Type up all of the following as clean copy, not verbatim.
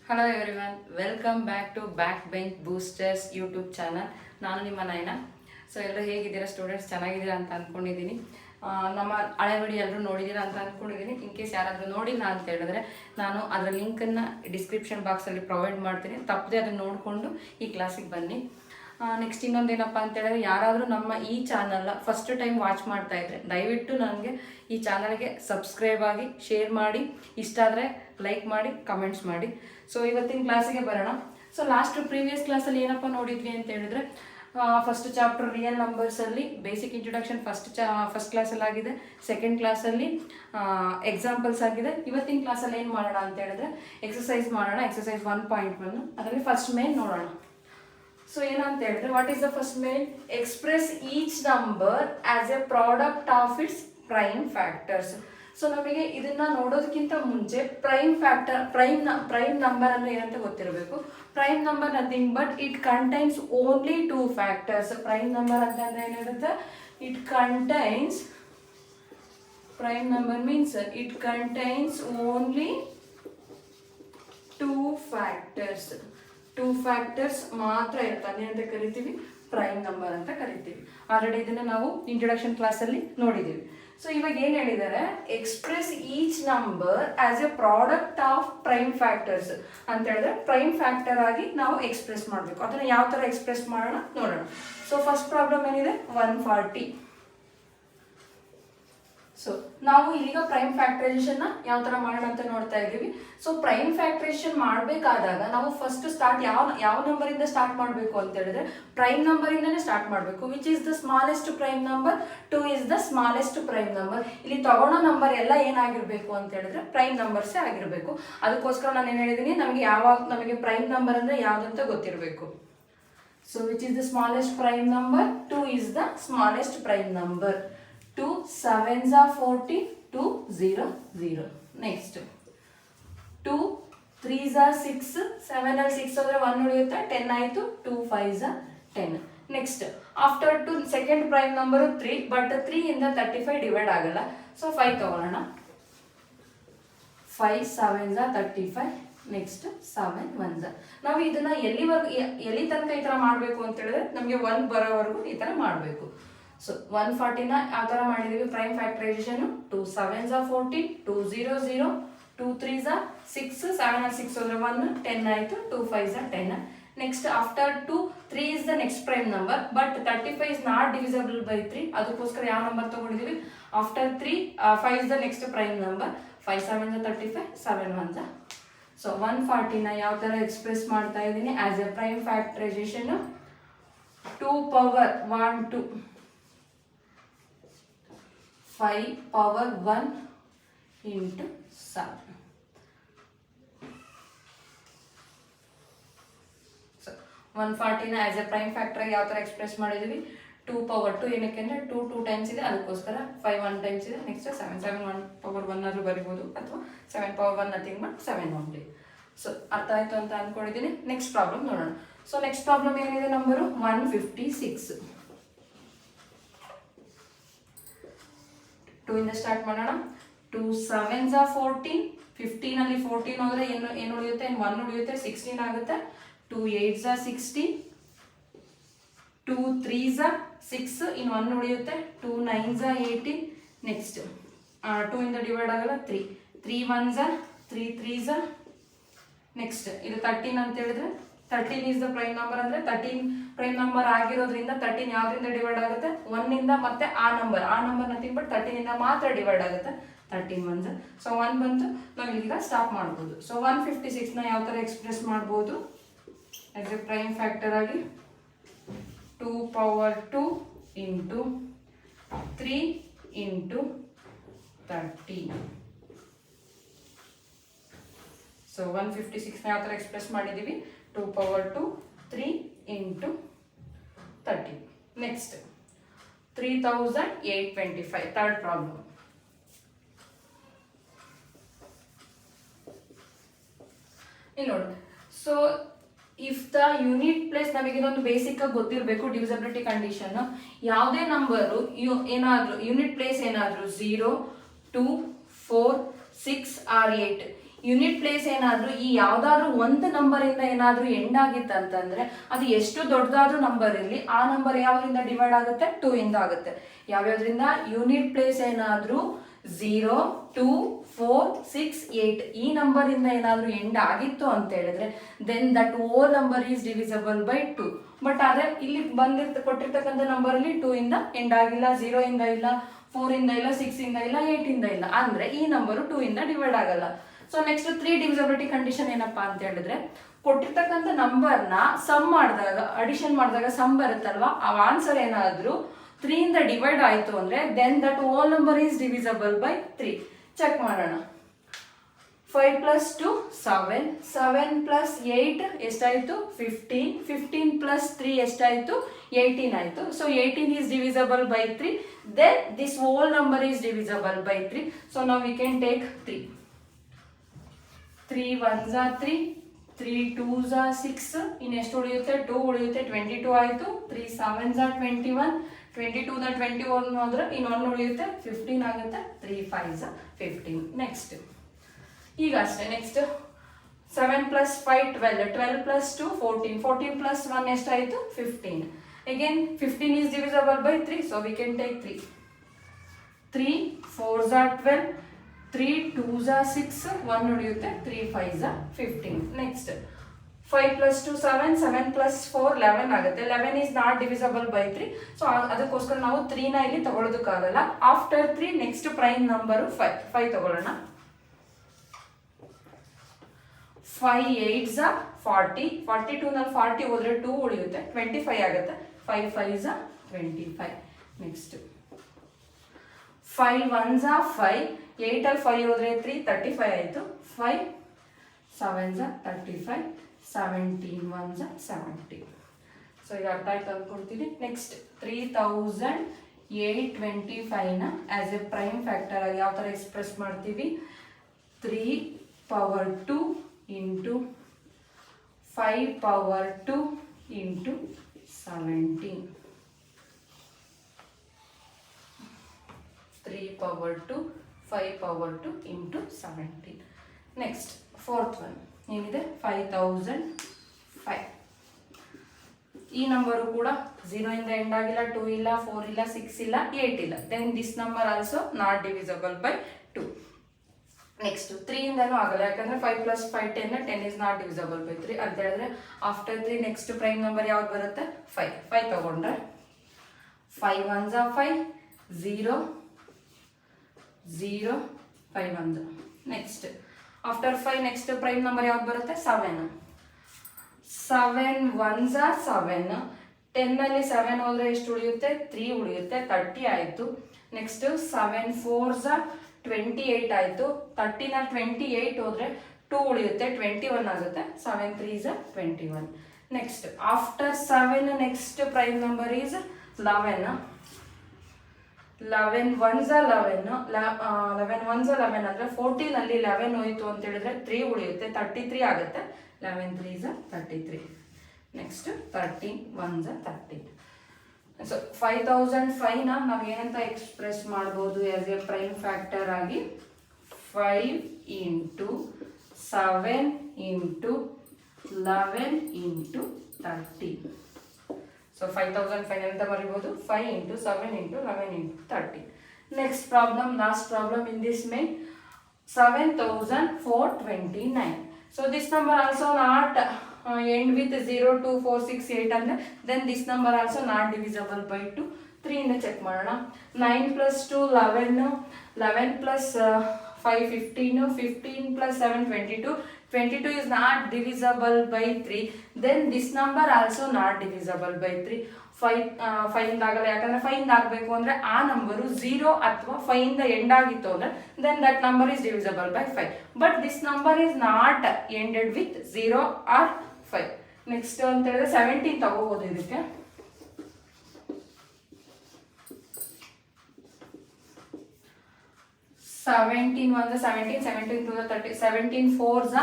Hello everyone, welcome back to Back Bench Boosters YouTube channel. ನಾನು ನಿಮ್ಮ ನಯನ. So ಎಲ್ಲರೂ ಹೇಗಿದ್ದೀರಾ ಸ್ಟೂಡೆಂಟ್ಸ್? ಚೆನ್ನಾಗಿದ್ದೀರಾ ಅಂತ ಅಂದ್ಕೊಂಡಿದ್ದೀನಿ. ನಮ್ಮ ಹಳೆ ವಿಡಿಯೋ ಎಲ್ಲರೂ ನೋಡಿದ್ದೀರಾ ಅಂತ ಅಂದ್ಕೊಂಡಿದ್ದೀನಿ. ಇನ್ ಕೇಸ್ ಯಾರಾದರೂ ನೋಡಿಲ್ಲ ಅಂತ ಹೇಳಿದ್ರೆ ನಾನು ಅದರ ಲಿಂಕನ್ನು ಡಿಸ್ಕ್ರಿಪ್ಷನ್ ಬಾಕ್ಸಲ್ಲಿ ಪ್ರೊವೈಡ್ ಮಾಡ್ತೀನಿ. ತಪ್ಪದೆ ಅದನ್ನು ನೋಡಿಕೊಂಡು ಈ ಕ್ಲಾಸಿಗೆ ಬನ್ನಿ. ನೆಕ್ಸ್ಟ್ ಇನ್ನೊಂದೇನಪ್ಪ ಅಂತ ಹೇಳಿದ್ರೆ, ಯಾರಾದರೂ ನಮ್ಮ ಈ ಚಾನಲ್ನ ಫಸ್ಟ್ ಟೈಮ್ ವಾಚ್ ಮಾಡ್ತಾ ಇದ್ರೆ ದಯವಿಟ್ಟು ನನಗೆ ಈ ಚಾನಲ್ಗೆ ಸಬ್ಸ್ಕ್ರೈಬ್ ಆಗಿ, ಶೇರ್ ಮಾಡಿ, ಇಷ್ಟ ಆದರೆ ಲೈಕ್ ಮಾಡಿ, ಕಮೆಂಟ್ಸ್ ಮಾಡಿ. ಸೊ ಇವತ್ತಿನ ಕ್ಲಾಸಿಗೆ ಬರೋಣ. ಸೊ ಪ್ರೀವಿಯಸ್ ಕ್ಲಾಸಲ್ಲಿ ಏನಪ್ಪ ನೋಡಿದ್ವಿ ಅಂತ ಹೇಳಿದ್ರೆ, ಫಸ್ಟ್ ಚಾಪ್ಟರ್ ರಿಯಲ್ ನಂಬರ್ಸಲ್ಲಿ ಬೇಸಿಕ್ ಇಂಟ್ರೊಡಕ್ಷನ್ ಫಸ್ಟ್ ಕ್ಲಾಸಲ್ಲಿ ಆಗಿದೆ. ಸೆಕೆಂಡ್ ಕ್ಲಾಸಲ್ಲಿ ಎಕ್ಸಾಂಪಲ್ಸ್ ಆಗಿದೆ. ಇವತ್ತಿನ ಕ್ಲಾಸಲ್ಲಿ ಏನು ಮಾಡೋಣ ಅಂತ ಹೇಳಿದ್ರೆ ಎಕ್ಸಸೈಸ್ ಮಾಡೋಣ. ಎಕ್ಸಸೈಸ್ 1.1 ಅದರಲ್ಲಿ ಫಸ್ಟ್ ಮೇನ್ ನೋಡೋಣ. ಸೊ ಏನಂತ ಹೇಳಿದ್ರೆ, what is the first main? Express each number as A product of it's prime factors. So ನಮಗೆ ಇದನ್ನ ನೋಡೋದಕ್ಕಿಂತ ಮುಂಚೆ ಪ್ರೈಮ್ ನಂಬರ್ ಅಂದ್ರೆ ಏನಂತ ಗೊತ್ತಿರಬೇಕು. Prime number nothing but it contains only 2 factors. Prime number ಅಂತಂದ್ರೆ ಏನಿರುತ್ತೆ? It contains, prime number means it contains only 2 factors. 2 factors ಮಾತ್ರ ಇರ್ತದೆ ಅಂತ ಕರಿತೀವಿ, ಪ್ರೈಮ್ ನಂಬರ್ ಅಂತ ಕರಿತೀವಿ. ಆಲ್ರೆಡಿ ಇದನ್ನ ನಾವು ಇಂಟ್ರೊಡಕ್ಷನ್ ಕ್ಲಾಸಲ್ಲಿ ನೋಡಿದ್ದೀವಿ. ಸೊ ಇವಾಗ ಏನ್ ಹೇಳಿದ್ದಾರೆ? Express each number as A product of prime factors ಅಂತ ಹೇಳಿದ್ರೆ ಪ್ರೈಮ್ ಫ್ಯಾಕ್ಟರ್ ಆಗಿ ನಾವು ಎಕ್ಸ್ಪ್ರೆಸ್ ಮಾಡಬೇಕು. ಅದನ್ನ ಯಾವ ತರ ಎಕ್ಸ್ಪ್ರೆಸ್ ಮಾಡೋಣ ನೋಡೋಣ. ಸೊ ಫಸ್ಟ್ ಪ್ರಾಬ್ಲಮ್ ಏನಿದೆ? 140. ಸೊ ನಾವು ಈಗ ಪ್ರೈಮ್ ಫ್ಯಾಕ್ಟರೈಸೇಷನ್ ಯಾವ ತರ ಮಾಡೋಣ ಅಂತ ನೋಡ್ತಾ ಇದ್ದೀವಿ. ಸೊ ಪ್ರೈಮ್ ಫ್ಯಾಕ್ಟರೈಸೇಷನ್ ಮಾಡಬೇಕಾದಾಗ ನಾವು ಫಸ್ಟ್ ಸ್ಟಾರ್ಟ್ ಯಾವ ನಂಬರ್ ಇಂದ ಸ್ಟಾರ್ಟ್ ಮಾಡಬೇಕು ಅಂತ ಹೇಳಿದ್ರೆ ಪ್ರೈಮ್ ನಂಬರ್ ಇಂದಾನೆ ಸ್ಟಾರ್ಟ್ ಮಾಡಬೇಕು. Which is the smallest prime number? 2 is the smallest prime number. ಇಲ್ಲಿ ತಗೊಳ್ಳೋ ನಂಬರ್ ಎಲ್ಲ ಏನಾಗಿರ್ಬೇಕು ಅಂತ ಹೇಳಿದ್ರೆ ಪ್ರೈಮ್ ನಂಬರ್ಸೇ ಆಗಿರ್ಬೇಕು. ಅದಕ್ಕೋಸ್ಕರ ನಾನು ಏನ್ ಹೇಳಿದೀನಿ, ನಮಗೆ ಪ್ರೈಮ್ ನಂಬರ್ ಅಂದ್ರೆ ಯಾವ್ದಂತ ಗೊತ್ತಿರಬೇಕು. So which is the smallest prime number? 2 is the smallest prime number. 2 7s are 40, 2 0 0. Next 2 3s are 6, 7 ಅಲ್ಲಿ 6 ಹೋದ್ರೆ 1 ಉಳಿಯುತ್ತೆ, 10 ಆಯಿತು. 2 5s are 10. Next after 2 second prime number 3, but 3 ಇಂದ 35 ಡಿವೈಡ್ ಆಗಲ್ಲ. ಸೊ 5 ತಗೊಳ್ಳೋಣ. 5 7s are 35. Next 7 1s. ನಾವು ಇದನ್ನ ಎಲ್ಲಿ ತನಕ ಈ ತರ ಮಾಡಬೇಕು ಅಂತ ಹೇಳಿದ್ರೆ ನಮಗೆ 1 ಬರೋವರೆಗೂ ಈ ತರ ಮಾಡಬೇಕು. ಸೊ 140ನ ಯಾವ ತರ ಮಾಡಿದೀವಿ prime factorisation? 2 7s are 40, 2 0 0, 2 3s are 6, 7 ಅಲ್ಲಿ 6 ಹೋದ್ರೆ 1, 10 ಆಯಿತು. 2 5s are 10. Next after 2 3 is the next prime number, but 35 is not divisible by 3. ಅದಕ್ಕೋಸ್ಕರ ಯಾವ ನಂಬರ್ ತಗೊಂಡಿದೀವಿ? After 3 5 is the next prime number. 5 7s are 35, 7 1s are. So 140ನ ಯಾವ ತರ express ಮಾಡ್ತಾ ಇದ್ದೀನಿ? As a prime factorisation 2 power 1 2 5 power 1 into 7. So 140ನ as a prime factor ಯಾವ ತರ ಎಕ್ಸ್ಪ್ರೆಸ್ ಮಾಡಿದೀವಿ? 2 ಪವರ್ 2 ಏನಕ್ಕೆ ಅಂದ್ರೆ 2 ಟೈಮ್ಸ್ ಇದೆ, ಅದಕ್ಕೋಸ್ಕರ 5 1 ಟೈಮ್ಸ್ ಇದೆ. ನೆಕ್ಸ್ಟ್ 7 1 ಪವರ್ 1 ಆದ್ರೂ ಬರಿಬಹುದು, ಅಥವಾ 7 power 1 nothing but 7 only. So ಅರ್ಥ ಆಯ್ತು ಅಂತ ಅನ್ಕೊಂಡಿದ್ದೀನಿ. ನೆಕ್ಸ್ಟ್ ಪ್ರಾಬ್ಲಮ್ ನೋಡೋಣ. ಸೊ ನೆಕ್ಸ್ಟ್ ಪ್ರಾಬ್ಲಮ್ ಏನಿದೆ? ನಂಬರು 156. 2 ಇಂದ ಸ್ಟಾರ್ಟ್ ಮಾಡೋಣ. 2 7s are 14, 15 ಅಲ್ಲಿ 14 ಹೋದ್ರೆ ಏನು ಉಳಿಯುತ್ತೆ? 1 ಉಳಿಯುತ್ತೆ, 16 ಆಗುತ್ತೆ. 2 8s are 16, 2 3s are 6, ಇನ್ನು 1 ಉಳಿಯುತ್ತೆ. 2 9s are 18. ನೆಕ್ಸ್ಟ್ 2 ಇಂದ ಡಿವೈಡ್ ಆಗಲ್ಲ, 3 1s are 3 3s are. Next ಇದು 13 ಅಂತ ಹೇಳಿದ್ರೆ 13 is the prime number ಅಂದ್ರೆ 13 ಪ್ರೈಮ್ ನಂಬರ್ ಆಗಿರೋದ್ರಿಂದ 13 ಯಾವ್ದ್ರಿಂದ ಡಿವೈಡ್ ಆಗುತ್ತೆ? 1 ಇಂದ, ಮತ್ತೆ ಆ ನಂಬರ್ ನಥಿಂಗ್ ಬಟ್ 13 ಇಂದ ಮಾತ್ರ ಡಿವೈಡ್ ಆಗುತ್ತೆ. 13 1s. ಸೊ 1 ಬಂತು, ನಾವು ಇಲ್ಲಿಂದ ಸ್ಟಾಪ್ ಮಾಡ್ಬೋದು. ಸೊ 156ನ ಯಾವ ತರ ಎಕ್ಸ್ಪ್ರೆಸ್ ಮಾಡ್ಬೋದು? ಆಸ್ ಎ ಪ್ರೈಮ್ ಫ್ಯಾಕ್ಟರ್ ಆಗಿ 2 ಪವರ್ 2 ಇಂಟು 3 ಇಂಟು 30. ಸೊ 156ನ ಯಾವ ತರ ಎಕ್ಸ್ಪ್ರೆಸ್ ಮಾಡಿದೀವಿ? 2 power 2 3 into 30. Next 3825, third problem. ಇಲ್ಲಿ ನೋಡಿ. So if the unit place, ನಮಗೆ ಇದೊಂದು ಬೇಸಿಕ್ ಆಗಿ ಗೊತ್ತಿರಬೇಕು ಡಿವಿಸಿಬಿಲಿಟಿ ಕಂಡೀಷನ್. ಯಾವುದೇ ನಂಬರು ಏನಾದ್ರು ಯೂನಿಟ್ ಪ್ಲೇಸ್ ಏನಾದ್ರು 0 2 4 6 or 8 ಯೂನಿಟ್ ಪ್ಲೇಸ್ ಏನಾದರೂ ಈ ಯಾವುದಾದ್ರೂ ಒಂದು ನಂಬರಿಂದ ಏನಾದರೂ ಎಂಡ್ ಆಗಿತ್ತು ಅಂತಂದ್ರೆ ಅದು ಎಷ್ಟು ದೊಡ್ಡದಾದ್ರೂ ನಂಬರ್ ಇರಲಿ ಆ ನಂಬರ್ ಯಾವ್ದ್ರಿಂದ ಡಿವೈಡ್ ಆಗುತ್ತೆ 2 ಇಂದ ಆಗುತ್ತೆ. ಯಾವ್ಯಾವ್ದ್ರಿಂದ? ಯೂನಿಟ್ ಪ್ಲೇಸ್ ಏನಾದರೂ 0, 2, 4, 6, 8 ಈ ನಂಬರ್ ಇಂದ ಏನಾದರೂ ಎಂಡ್ ಆಗಿತ್ತು ಅಂತ ಹೇಳಿದ್ರೆ then that whole number is divisible by 2. But ಆದ್ರೆ ಇಲ್ಲಿ ಕೊಟ್ಟಿರ್ತಕ್ಕಂಥ ನಂಬರ್ ಅಲ್ಲಿ 2 ಇಂದ ಎಂಡ್ ಆಗಿಲ್ಲ, 0 ಇಂದ ಇಲ್ಲ, 4 ಇಂದ ಇಲ್ಲ, 6 ಇಂದ ಇಲ್ಲ, 8 ಇಂದ ಇಲ್ಲ, ಅಂದ್ರೆ ಈ ನಂಬರ್ 2 ಇಂದ ಡಿವೈಡ್ ಆಗಲ್ಲ. ಸೊ ನೆಕ್ಸ್ಟ್ 3 ಡಿವಿಸಬಿಲಿಟಿ ಕಂಡೀಷನ್ ಏನಪ್ಪಾ ಅಂತ ಹೇಳಿದ್ರೆ ಕೊಟ್ಟಿರ್ತಕ್ಕಂಥ ನಂಬರ್ನ ಸಮ್ ಮಾಡಿದಾಗ ಅಡಿಷನ್ ಮಾಡಿದಾಗ ಸಮ್ ಬರುತ್ತಲ್ವಾ, ಆ ಆನ್ಸರ್ ಏನಾದ್ರೂ 3 ಇಂದ ಡಿವೈಡ್ ಆಯ್ತು ಅಂದ್ರೆ then that whole number is divisible by 3. Check ಮಾಡೋಣ. 5 plus 2 7, 7 plus 8 ಎಷ್ಟಾಯ್ತು? 15, 15 plus 3 ಎಷ್ಟಾಯ್ತು? 18 ಆಯ್ತು. So 18 is divisible by 3, then this whole number is divisible by 3. So now we can take 3. 3 ones are 3, 3 twos are 6, ಇನ್ನು ಎಷ್ಟು ಉಳಿಯುತ್ತೆ? 2 ಉಳಿಯುತ್ತೆ, 22 ಆಯಿತು. 3 sevens are 21, 22 ನ 21 ಹೋದ್ರೆ ಇನ್ನೊಂದು ಉಳಿಯುತ್ತೆ, 15 ಆಗುತ್ತೆ. 3 5s are 15. ನೆಕ್ಸ್ಟ್ ಈಗ ಅಷ್ಟೇ. ನೆಕ್ಸ್ಟ್ 7 plus 5 12, 12 plus 2 14, 14 plus 1 ಎಷ್ಟಾಯಿತು? 15. Again 15 is divisible by 3, so we can take 3. 3 4s are 12, 3 2s are 6, 1 ಉಳಿಯುತ್ತೆ, 3 5s are 15. Next 5 plus 2 7, 7 plus 4 11 ಆಗುತ್ತೆ. 11 is not divisible by 3, so ಅದಕ್ಕೋಸ್ಕರ ನಾವು 3 ನ ಇಲ್ಲಿ ತಗೊಳ್ಳೋದಕ್ಕಾಗಲ್ಲ. ಆಫ್ಟರ್ 3 ನೆಕ್ಸ್ಟ್ ಪ್ರೈಮ್ ನಂಬರು 5 ತಗೊಳ್ಳೋಣ. 5 8s are 40, 42 ನಲ್ಲಿ 40 ಹೋದ್ರೆ 2 ಉಳಿಯುತ್ತೆ, 25 ಆಗುತ್ತೆ. 5 5s are 25. Next 5 1s are 5, 8 ಅಲ್ಲಿ 5 ಹೋದ್ರೆ 3 35 ಆಯಿತು. 5 7s are 35, 17 1s are 70. So ಇದು ಅರ್ಥ ಆಯ್ತು ಅಂದ್ಕೊಳ್ತೀನಿ. ನೆಕ್ಸ್ಟ್ 3825 ನ ಆಸ್ ಎ ಪ್ರೈಮ್ ಫ್ಯಾಕ್ಟರ್ ಆಗಿ ಯಾವ ಥರ ಎಕ್ಸ್ಪ್ರೆಸ್ ಮಾಡ್ತೀವಿ? 3 power 2 into 5 power 2 into 17. 3 power 2, 5 power 2 into 17. Next, fourth one. ಏನಿದೆ? 5005. ಈ ನಂಬರು ಕೂಡ 0 ಇಂದ ಎಂಡ್ ಆಗಿಲ್ಲ, 2 ಇಲ್ಲ, 4 ಇಲ್ಲ, 6 ಇಲ್ಲ, 8 ಇಲ್ಲ. Then this number also not divisible by 2. Next 3 ಇಂದನೂ ಆಗಲ್ಲ, ಯಾಕಂದ್ರೆ 5 plus 5 10, 10 is not divisible by 3 ಅಂತ ಹೇಳಿದ್ರೆ ಆಫ್ಟರ್ 3 ನೆಕ್ಸ್ಟ್ ಪ್ರೈಮ್ ನಂಬರ್ ಯಾವ್ದು ಬರುತ್ತೆ? 5 ತಗೊಂಡ್ರೆ 5 1s are 5, 0 0 5 1. Next after 5 next prime number ಯಾವ್ದು ಬರುತ್ತೆ? 7 1s are 7, 10 ನಲ್ಲಿ 7 ಹೋದ್ರೆ ಎಷ್ಟು ಉಳಿಯುತ್ತೆ? 3 ಉಳಿಯುತ್ತೆ, 30 ಆಯಿತು. ನೆಕ್ಸ್ಟ್ 7 4s are 28 ಆಯಿತು. 30 ನ 28 ಹೋದ್ರೆ 2 ಉಳಿಯುತ್ತೆ, 21 ಆಗುತ್ತೆ. 7 3s are 21. Next after 7 next prime number is 11. 11 1s are 11, 11 1s are 11 ಅಂದ್ರೆ 14 ನಲ್ಲಿ 11 ಹೋಯಿತು ಅಂತ ಹೇಳಿದ್ರೆ 3 ಉಳಿಯುತ್ತೆ, 33 ಆಗುತ್ತೆ. 11 3s are 33. Next 13 1s are 13. So 5005 ನ ನಾವು ಏನಂತ ಎಕ್ಸ್ಪ್ರೆಸ್ ಮಾಡ್ಬೋದು ಆಸ್ ಎ ಪ್ರೈಮ್ ಫ್ಯಾಕ್ಟರ್ ಆಗಿ? 5 into 7 into 11 into 30. ಸೊ 5005 ಅಂತ ಬರೀಬಹುದು 5 into 7 into 11 into 30. Next problem, last problem in this main 7429. So this number also not end with 0 2 4 6 8 ಅಂದ್ರೆ then this number also not divisible by 2. 3 ಇಂದ check ಮಾಡೋಣ. 9 plus 2 11, 11 plus 5 15, 15 plus 7 22, 22 is not divisible by 3, then this number also not divisible by 3. 5 ಇಂದ ಆಗಲ್ಲ, ಯಾಕಂದ್ರೆ 5 ಇಂದ ಆಗಬೇಕು ಅಂದ್ರೆ ಆ ನಂಬರು 0 ಅಥವಾ 5 ಇಂದ ಎಂಡ್ ಆಗಿತ್ತು ಅಂದ್ರೆ then that number is divisible by 5, but this number is not ended with 0 or 5. Next ಅಂತ ಹೇಳಿದ್ರೆ 17 ತಗೋಬಹುದು. ಇದಕ್ಕೆ 17 1 17, 17 2 30, 17 4s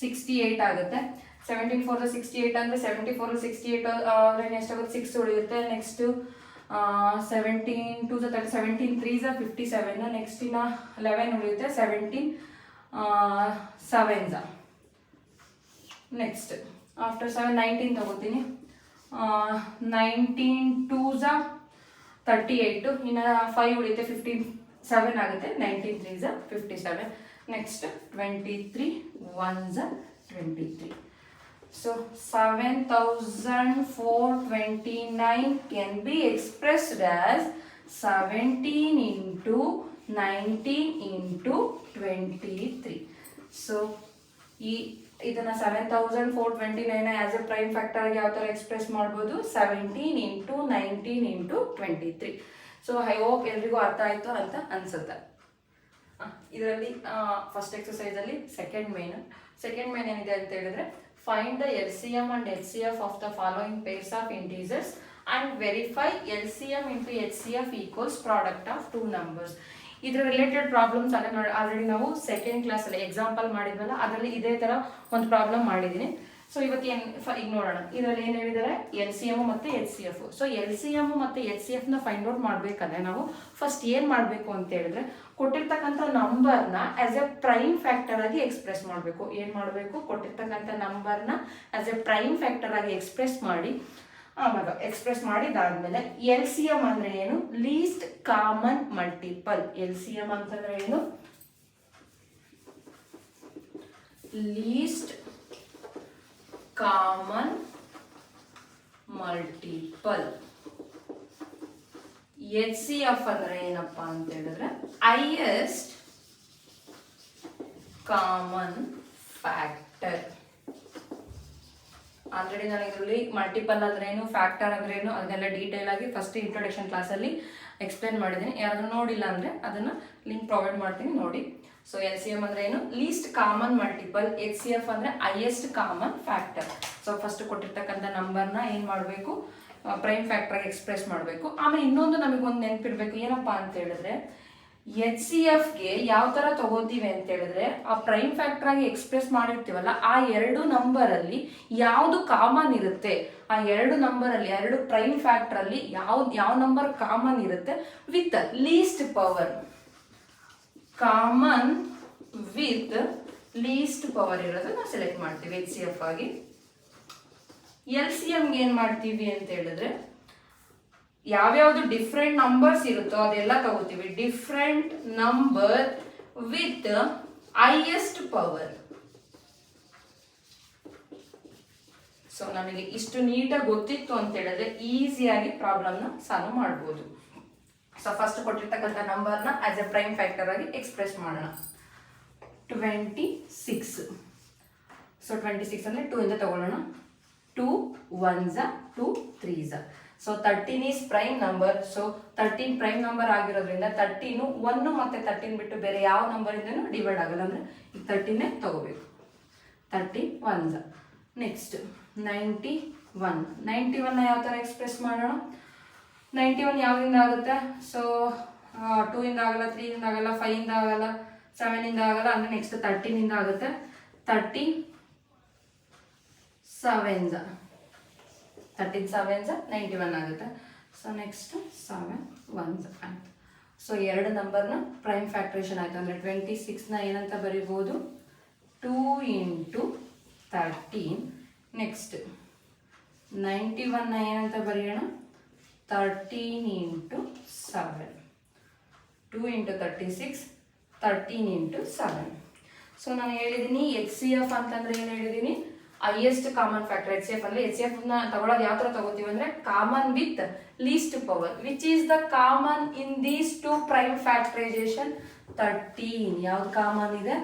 68 ಆಗುತ್ತೆ. 17 4 68 ಅಂದ್ರೆ 74 68 ಆದ್ರೆ ಎಷ್ಟಾಗುತ್ತೆ? 6 ಉಳಿಯುತ್ತೆ. Next 17 2 30, 17 3s 57. ನೆಕ್ಸ್ಟ್ ಇನ್ನ 11 ಉಳಿಯುತ್ತೆ. 17 7 ನೆಕ್ಸ್ಟ್ ಆಫ್ಟರ್ 7 19 ತಗೋತೀನಿ. 19 2s 38, ಇನ್ನು 5 ಉಳಿಯುತ್ತೆ, 57 ಆಗುತ್ತೆ. 19 3s 57. Next 23 1s 23. So 7429 can be expressed as 17 into 19 into 23. So ಇದನ್ನ 7429 ಆಸ್ ಎ ಪ್ರೈಮ್ ಫ್ಯಾಕ್ಟರ್ ಆಗಿ ಯಾವ ಥರ ಎಕ್ಸ್ಪ್ರೆಸ್ ಮಾಡ್ಬೋದು, 17 into 19 into 23. So I hope ಎಲ್ರಿಗೂ ಅರ್ಥ ಆಯಿತು ಅಂತ ಅನ್ಸುತ್ತೆ. ಇದರಲ್ಲಿ ಫಸ್ಟ್ ಎಕ್ಸಸೈಸಲ್ಲಿ ಸೆಕೆಂಡ್ ಮೇನ್ ಏನಿದೆ ಅಂತ ಹೇಳಿದ್ರೆ, find the LCM and HCF of the following pairs of integers and verify LCM into HCF equals product of two numbers. ಇದರ ರಿಲೇಟೆಡ್ ಪ್ರಾಬ್ಲಮ್ಸ್ ಆಲ್ರೆಡಿ ನಾವು ಸೆಕೆಂಡ್ ಕ್ಲಾಸಲ್ಲಿ ಎಕ್ಸಾಂಪಲ್ ಮಾಡಿದ್ವಲ್ಲ, ಅದರಲ್ಲಿ ಇದೇ ಥರ ಒಂದು ಪ್ರಾಬ್ಲಮ್ ಮಾಡಿದ್ದೀನಿ. ಸೊ ಇವತ್ತು ಈಗ ನೋಡೋಣ. ಇದರಲ್ಲಿ ಏನು ಹೇಳಿದ್ದಾರೆ, LCM ಮತ್ತು HCF. ಸೊ LCM ಮತ್ತು HCFನ ಫೈಂಡ್ ಔಟ್ ಮಾಡಬೇಕಾದ್ರೆ ನಾವು ಫಸ್ಟ್ ಏನು ಮಾಡಬೇಕು ಅಂತ ಹೇಳಿದ್ರೆ, ಕೊಟ್ಟಿರ್ತಕ್ಕಂಥ ನಂಬರ್ನ ಆಸ್ ಎ ಪ್ರೈಮ್ ಫ್ಯಾಕ್ಟರ್ ಆಗಿ ಎಕ್ಸ್ಪ್ರೆಸ್ ಮಾಡಬೇಕು. ಏನು ಮಾಡಬೇಕು, ಕೊಟ್ಟಿರ್ತಕ್ಕಂಥ ನಂಬರ್ನ ಆಸ್ ಎ ಪ್ರೈಮ್ ಫ್ಯಾಕ್ಟರ್ ಆಗಿ ಎಕ್ಸ್ಪ್ರೆಸ್ ಮಾಡಿದಾದ್ಮೇಲೆ LCM ಅಂದ್ರೆ ಏನು, ಲೀಸ್ಟ್ ಕಾಮನ್ ಮಲ್ಟಿಪಲ್. LCM ಅಂತಂದ್ರೆ ಏನು, ಲೀಸ್ಟ್ ಕಾಮನ್ ಮಲ್ಟಿಪಲ್. HCF ಅಂದ್ರೆ ಏನಪ್ಪಾ ಅಂತ ಹೇಳಿದ್ರೆ, ಹೈಯೆಸ್ಟ್ ಕಾಮನ್ ಫ್ಯಾಕ್ಟರ್. ಆಲ್ರೆಡಿ ನಾನು ಇದರಲ್ಲಿ ಮಲ್ಟಿಪಲ್ ಅಂದ್ರೆ ಏನು, ಫ್ಯಾಕ್ಟರ್ ಅಂದ್ರೆ ಏನು, ಅದನ್ನೆಲ್ಲ ಡೀಟೇಲ್ ಆಗಿ ಫಸ್ಟ್ ಇಂಟ್ರೊಡಕ್ಷನ್ ಕ್ಲಾಸಲ್ಲಿ ಎಕ್ಸ್ಪ್ಲೇನ್ ಮಾಡಿದ್ದೀನಿ. ಯಾರಾದ್ರೂ ನೋಡಿಲ್ಲ ಅಂದ್ರೆ ಅದನ್ನ ಲಿಂಕ್ ಪ್ರೊವೈಡ್ ಮಾಡ್ತೀನಿ, ನೋಡಿ. ಸೊ LCM ಅಂದ್ರೆ ಏನು, ಲೀಸ್ಟ್ ಕಾಮನ್ ಮಲ್ಟಿಪಲ್. HCF ಅಂದ್ರೆ highest common factor. So first ಕೊಟ್ಟಿರ್ತಕ್ಕಂಥ ನಂಬರ್ನ ಏನು ಮಾಡಬೇಕು, ಪ್ರೈಮ್ ಫ್ಯಾಕ್ಟರ್ ಆಗಿ ಎಕ್ಸ್ಪ್ರೆಸ್ ಮಾಡಬೇಕು. ಆಮೇಲೆ ಇನ್ನೊಂದು ನಮಗೊಂದು ನೆನಪಿರ್ಬೇಕು, ಏನಪ್ಪಾ ಅಂತ ಹೇಳಿದ್ರೆ, HCFಗೆ ಯಾವ ತರ ತಗೋತೀವಿ ಅಂತ ಹೇಳಿದ್ರೆ, ಆ ಪ್ರೈಮ್ ಫ್ಯಾಕ್ಟರ್ ಆಗಿ ಎಕ್ಸ್ಪ್ರೆಸ್ ಮಾಡಿರ್ತೀವಲ್ಲ, ಆ ಎರಡು ನಂಬರ್ ಅಲ್ಲಿ ಯಾವುದು ಕಾಮನ್ ಇರುತ್ತೆ, ಆ ಎರಡು ನಂಬರ್ ಅಲ್ಲಿ, ಎರಡು ಪ್ರೈಮ್ ಫ್ಯಾಕ್ಟರ್ ಅಲ್ಲಿ ಯಾವ ನಂಬರ್ ಕಾಮನ್ ಇರುತ್ತೆ with least power. Common with least power ಇರೋದು ನಾವು ಸೆಲೆಕ್ಟ್ ಮಾಡ್ತೀವಿ HCF ಆಗಿ. LCMಗೆ ಏನ್ ಮಾಡ್ತೀವಿ ಅಂತ ಹೇಳಿದ್ರೆ, ಯಾವ್ಯಾವ್ದು ಡಿಫ್ರೆಂಟ್ ನಂಬರ್ಸ್ ಇರುತ್ತೋ ಅದೆಲ್ಲ ತಗೋತೀವಿ. Different number with highest power. So ನಮಗೆ ಇಷ್ಟು ನೀಟಾಗಿ ಗೊತ್ತಿತ್ತು ಅಂತ ಹೇಳಿದ್ರೆ ಈಸಿಯಾಗಿ ಪ್ರಾಬ್ಲಮ್ನ ಸಾಲ್ವ್ ಮಾಡ್ಬೋದು. ಸೊ ಫಸ್ಟ್ ಕೊಟ್ಟಿರ್ತಕ್ಕಂಥ ನಂಬರ್ನ ಆಸ್ ಎ ಪ್ರೈಮ್ ಫ್ಯಾಕ್ಟರ್ ಆಗಿ ಎಕ್ಸ್ಪ್ರೆಸ್ ಮಾಡೋಣ. 26. ಸೊ 26 ಅಂದ್ರೆ 2 ಇಂದ ತಗೊಳ್ಳೋಣ. 2 1s 2 3s. So 13 is prime number. So 13 prime number ಆಗಿರೋದ್ರಿಂದ 13 1 ಮತ್ತೆ 13 ಬಿಟ್ಟು ಬೇರೆ ಯಾವ ನಂಬರ್ ಇಂದನೂ ಡಿವೈಡ್ ಆಗಲ್ಲ. ಅಂದ್ರೆ ಈಗ 13 ತಗೋಬೇಕು. 13 1s. ನೆಕ್ಸ್ಟ್ 91 ಯಾವ ತರ ಎಕ್ಸ್ಪ್ರೆಸ್ ಮಾಡೋಣ. 91 ಯಾವ್ದಿಂದ ಆಗುತ್ತೆ, ಸೊ 2 ಇಂದ ಆಗಲ್ಲ, 3 ಇಂದ ಆಗಲ್ಲ, 5 ಇಂದ ಆಗಲ್ಲ, 7 ಇಂದ ಆಗಲ್ಲ, ಅಂದ್ರೆ ನೆಕ್ಸ್ಟ್ 13 ಇಂದ ಆಗುತ್ತೆ. 13 7s 91 ಆಗುತ್ತೆ. ಸೊ ನೆಕ್ಸ್ಟ್ 7 1s ಆಯ್ತು. ಸೊ ಎರಡು ನಂಬರ್ನ ಪ್ರೈಮ್ ಫ್ಯಾಕ್ಟರೇಷನ್ ಆಯ್ತು. ಅಂದ್ರೆ 26ನ ಏನಂತ ಬರೀಬಹುದು, 2 into 13. ನೆಕ್ಸ್ಟ್ 91ನ ಏನಂತ ಬರೆಯೋಣ, 13 into 7. 2 into 36 13 into 7. ಸೊ ನಾನು ಹೇಳಿದ್ದೀನಿ HCF ಅಂತಂದ್ರೆ ಏನು ಹೇಳಿದ್ದೀನಿ, ಹೈಯೆಸ್ಟ್ ಕಾಮನ್ ಫ್ಯಾಕ್ಟರ್. HCF ಅಂದ್ರೆ HCF ನ ತಗೊಳ್ಳೋದು ಯಾವ ತರ ತಗೋತೀವಿ ಅಂದ್ರೆ, common with least power. Which is the common in these two prime factorisation. 13 ಯಾವ್ದು ಕಾಮನ್ ಇದೆ,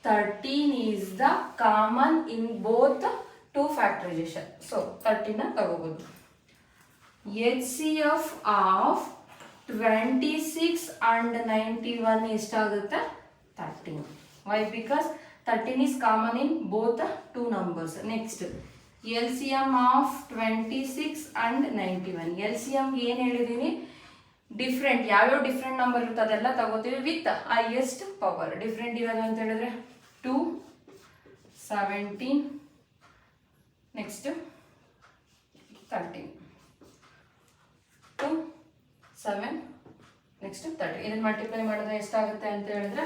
13 is the common in both two factorisation. So 13 ನ ತಗೋಬಹುದು. HCF ಆಫ್ 26 and 91 ಎಷ್ಟಾಗುತ್ತೆ, 13. Why? Because 13 is common in both the two numbers. Next, LCM of 26 and 91. LCM ಏನು ಹೇಳಿದೀನಿ, different ಯಾವ್ಯಾವ different number ಇರುತ್ತೆ ಅದೆಲ್ಲ ತಗೋತೀವಿ ವಿತ್ ಹೈಯೆಸ್ಟ್ ಪವರ್. ಡಿಫ್ರೆಂಟ್ ಇರೋದು ಅಂತ ಹೇಳಿದ್ರೆ 2 17, ನೆಕ್ಸ್ಟ್ 13, 2 7, ನೆಕ್ಸ್ಟ್ 30. ಇದನ್ನು ಮಲ್ಟಿಪ್ಲೈ ಮಾಡಿದ್ರೆ ಎಷ್ಟಾಗುತ್ತೆ ಅಂತ ಹೇಳಿದ್ರೆ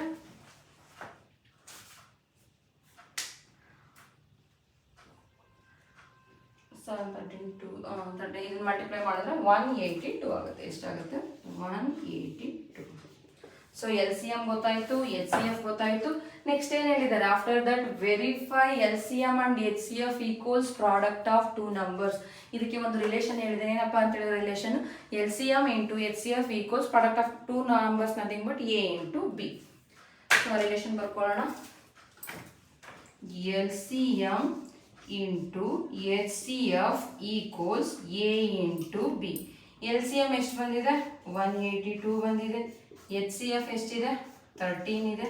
7 13 2 30 ಇದನ್ನು ಮಲ್ಟಿಪ್ಲೈ ಮಾಡಿದ್ರೆ 182 ಆಗುತ್ತೆ. ಎಷ್ಟಾಗುತ್ತೆ? 182. ಸೊ ಎಲ್ ಸಿ ಎಮ್ ಗೊತ್ತಾಯಿತು, ಎಚ್ ಸಿ ಎಫ್ ಗೊತ್ತಾಯಿತು. ನೆಕ್ಸ್ಟ್ ಏನು ಹೇಳಿದ್ದಾರೆ? After that verify L C M and H C F equals product of two numbers. ಇದಕ್ಕೆ ಒಂದು ರಿಲೇಷನ್ ಹೇಳಿದೆ. ಏನಪ್ಪ ಅಂತ ಹೇಳಿದ್ರೆ relation L C M into H C F equals product of two numbers nothing but A into b. So relation ಬರ್ಕೊಳ್ಳೋಣ. L C M into H C F equals a into B. L C M ಎಷ್ಟು ಬಂದಿದೆ? 182 ಬಂದಿದೆ. H C F ಎಷ್ಟಿದೆ? 13 ಇದೆ.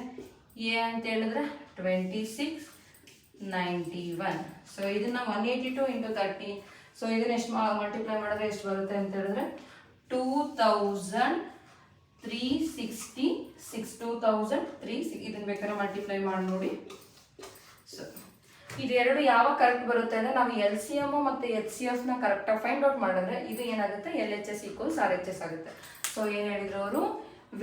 A ಅಂತ ಹೇಳಿದ್ರೆ 2691. So ಇದನ್ನ 182 into 13. So ಇದನ್ನ ಎಷ್ಟು ಮಲ್ಟಿಪ್ಲೈ ಮಾಡಿದ್ರೆ ಎಷ್ಟು ಬರುತ್ತೆ ಅಂತ ಹೇಳಿದ್ರೆ 2366. 2306. ಇದನ್ನ ಬೇಕಾದ್ರೆ ಮಲ್ಟಿಪ್ಲೈ ಮಾಡಿ ನೋಡಿ. ಸೊ ಇದೆರಡು ಯಾವಾಗ ಕರೆಕ್ಟ್ ಬರುತ್ತೆ ಅಂದರೆ ನಾವು ಎಲ್ ಸಿ ಎಮ್ ಮತ್ತು ಎಚ್ ಸಿ ಎಫ್ನ ಕರೆಕ್ಟಾಗಿ ಫೈಂಡ್ ಔಟ್ ಮಾಡಿದ್ರೆ ಇದು ಏನಾಗುತ್ತೆ? L H S equals R H S ಆಗುತ್ತೆ. ಸೊ ಏನು ಹೇಳಿದ್ರು ಅವರು?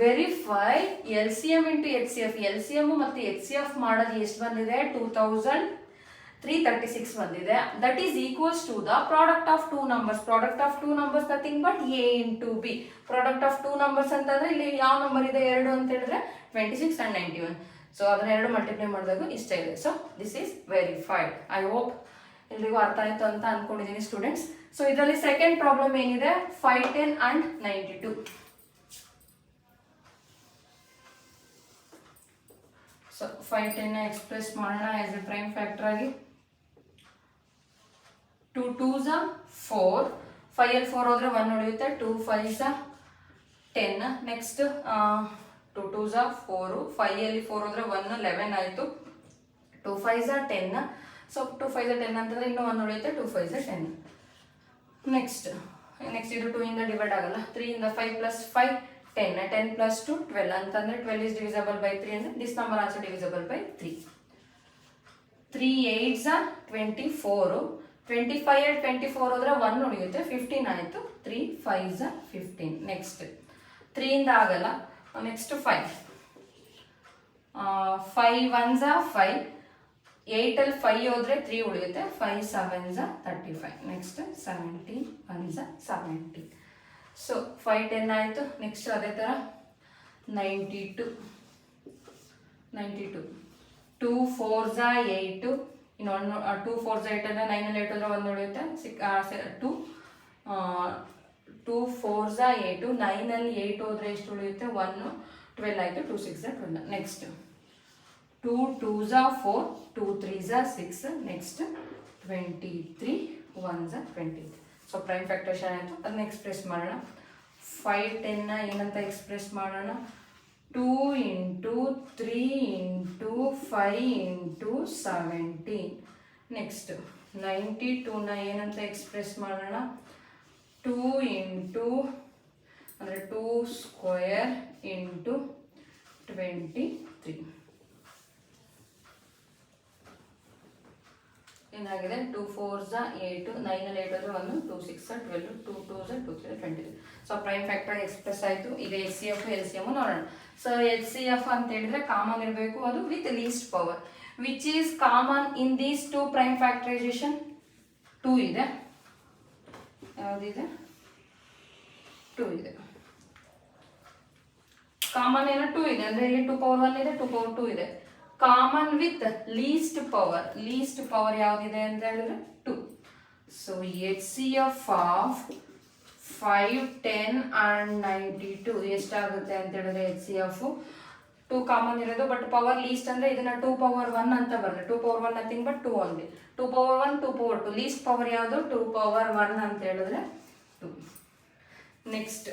Verify L C M into H C F. L C M ಮತ್ತು ಎಚ್ ಸಿ ಎಫ್ ಮಾಡೋದು ಎಷ್ಟು ಬಂದಿದೆ? 2336 ಬಂದಿದೆ. That is equals to the product of two numbers. Product of two numbers nothing but A into B. Product of two numbers ಅಂತಂದ್ರೆ ಇಲ್ಲಿ ಯಾವ number ಇದೆ? 2 ಅಂತ ಹೇಳಿದ್ರೆ 26 and 91. ಸೊ ಅದನ್ನ ಎರಡು ಮಲ್ಟಿಪ್ಲೈ ಮಾಡಿದಾಗ ಇಷ್ಟ ಇದೆ. So this is verified. I hope ಎಲ್ರಿಗೂ ಅರ್ಥ ಆಯ್ತು ಅಂತ ಅನ್ಕೊಂಡಿದ್ದೀನಿ ಸ್ಟೂಡೆಂಟ್ಸ್. ಸೊ ಇದರಲ್ಲಿ ಸೆಕೆಂಡ್ ಪ್ರಾಬ್ಲಮ್ ಏನಿದೆ? 510 and 92. ಸೊ 510 ಎಕ್ಸ್ಪ್ರೆಸ್ ಮಾಡೋಣ ಆಸ್ ಎ ಪ್ರೈಮ್ ಫ್ಯಾಕ್ಟರ್ ಆಗಿ. 2 2s 4. 5 ಅಲ್ಲಿ 4 ಹೋದ್ರೆ 1 ಉಳಿಯುತ್ತೆ. 2 5s 10. Next 2 2s 4. 5 ಅಲ್ಲಿ 4 ಹೋದ್ರೆ 1 11 ಆಯಿತು. 2 5s 10. ಸೊ 2 5s 10 ಅಂತಂದ್ರೆ ಇನ್ನೂ 1 ಉಳಿಯುತ್ತೆ. 2 5s 10. ನೆಕ್ಸ್ಟ್ ಇದು 2 ಇಂದ ಡಿವೈಡ್ ಆಗಲ್ಲ. 3 ಇಂದ 5 ಪ್ಲಸ್ 5 10. 10 plus 2 12 ಅಂತಂದ್ರೆ 12 is divisible by 3 ಅಂದ್ರೆ this number also divisible by 3. 3 8s 24. 25 and 24 ಹೋದ್ರೆ 1 ಉಳಿಯುತ್ತೆ. 15 ಆಯಿತು. 3 5s 15. ನೆಕ್ಸ್ಟ್ 3 ಇಂದ ಆಗಲ್ಲ. ನೆಕ್ಸ್ಟ್ 5. 5 1s 5. 8 ಅಲ್ಲಿ 5 ಹೋದ್ರೆ 3 ಉಳಿಯುತ್ತೆ. 5 7s 35. Next 17 1s 17. ಸೊ 510 ಆಯಿತು. ನೆಕ್ಸ್ಟ್ ಅದೇ ಥರ 92. 2 4s 8. ಇನ್ನು 2 4s 8 ಅಂದರೆ 9 ಅಲ್ಲಿ 8 ಹೋದ್ರೆ 1 ಉಳಿಯುತ್ತೆ. 2 4s 8. 9 ಅಲ್ಲಿ 8 ಹೋದ್ರೆ ಎಷ್ಟು ಉಳಿಯುತ್ತೆ? 1 12 ಆಯಿತು. 2 6s 12. Next 2 2s 4. 2 3s 6. Next 23 1s 23. So prime factorisation ಆಯಿತು. ಅದನ್ನ ಎಕ್ಸ್ಪ್ರೆಸ್ ಮಾಡೋಣ. 510 ಏನಂತ ಎಕ್ಸ್ಪ್ರೆಸ್ ಮಾಡೋಣ? 2 ಇಂಟು 3 ಇಂಟು 5 ಇಂಟು 17. ನೆಕ್ಸ್ಟ್ 92ನ ಏನಂತ ಎಕ್ಸ್ಪ್ರೆಸ್ ಮಾಡೋಣ? 2 ಇಂಟು ಅಂದರೆ 2 ಸ್ಕ್ವೇರ್ ಇಂಟು 23. ಏನಾಗಿದೆ? 2 4s 8. 9 ಅಲ್ಲಿ 8 ಹೋದ್ರೆ 1. 2 6s 12. 2 2s 2 3 23. So prime factor express ಆಯಿತು. ಈಗ H C F L C M ನೋಡೋಣ. ಸೊ ಎಚ್ ಸಿ ಎಫ್ ಅಂತ ಹೇಳಿದ್ರೆ ಕಾಮನ್ ಇರಬೇಕು. ಅದು with least power. Which is common in these two prime factorisation? 2 ಇದೆ. ಯಾವುದಿದೆ? 2 ಇದೆ. ಕಾಮನ್ ಏನೋ 2 ಇದೆ ಅಂದರೆ ಇಲ್ಲಿ 2 power 1 ಇದೆ, 2 power 2 ಇದೆ. Common with least power. Least power ಯಾವುದಿದೆ ಅಂತ ಹೇಳಿದ್ರೆ 2. So H C F of 5 10 and 92 ಎಷ್ಟಾಗುತ್ತೆ ಅಂತ ಹೇಳಿದ್ರೆ ಎಚ್ ಸಿ ಎಫ್ 2 ಕಾಮನ್ ಇರೋದು. ಬಟ್ ಪವರ್ ಲೀಸ್ಟ್ ಅಂದರೆ ಇದನ್ನ 2 power 1 ಅಂತ ಬರಲ್ಲ. 2 power 1 nothing but 2 only. 2 power 1 2 power 2. Least power ಯಾವುದು? 2 power 1 ಅಂತ ಹೇಳಿದ್ರೆ 2. Next